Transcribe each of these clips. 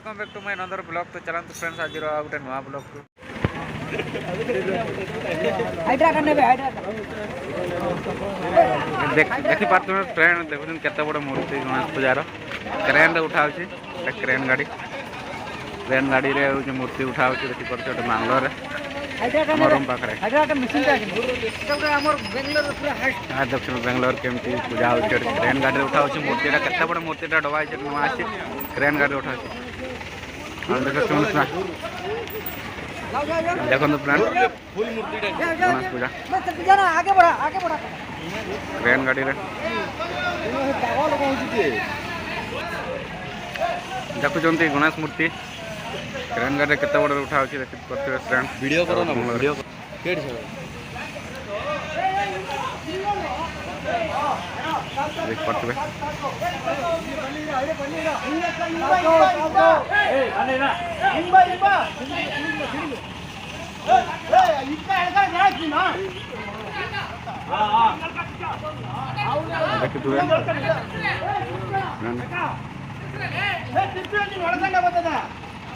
Welcome back to my another blog. तो चलते friends आज गोटे नुआ ब्लॉग को देखी पार्थ ट्रेन देखुन केते बड़ मूर्ति गणेश पूजार क्रेन रे उठा क्रेन गाड़ी रे मूर्ति उठा देखी पार्थ बांग्लोर रूम पाखे दक्षिण बेंगलोर केमती पूजा हो क्रेन गाड़ी उठा मूर्ति केते बड़ मूर्ति डबा नुआ क्रेन गाड़ी उठा देखो गणेश पूजा क्रेन गाड़ी रे देखुंत गणेश मूर्ति क्रेन गाड़ी केते बड़ उठा वीडियो करो ना वीडियो देख पार्थे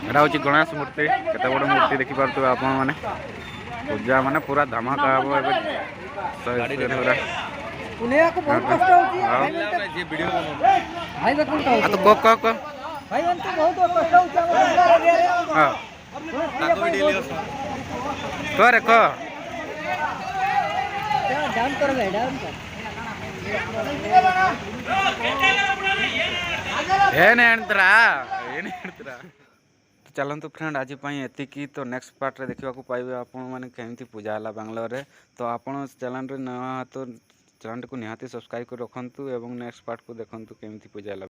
एटा हूँ गणेश मूर्ति केते बड़ मूर्ति देखी पार्थे आप मैंने पूजा माने पूरा धमाका चलतु फ्रेंड आज एतिकी तो नेक्स्ट पार्ट रे देखा पाइबे आपण मैंने केमती पूजा है बांग्लोर रे। तो आपण चैनल रे नया तो चैनल को निहाती सब्सक्राइब कर रखु और नेक्स्ट पार्ट को देखु केमती पूजा है।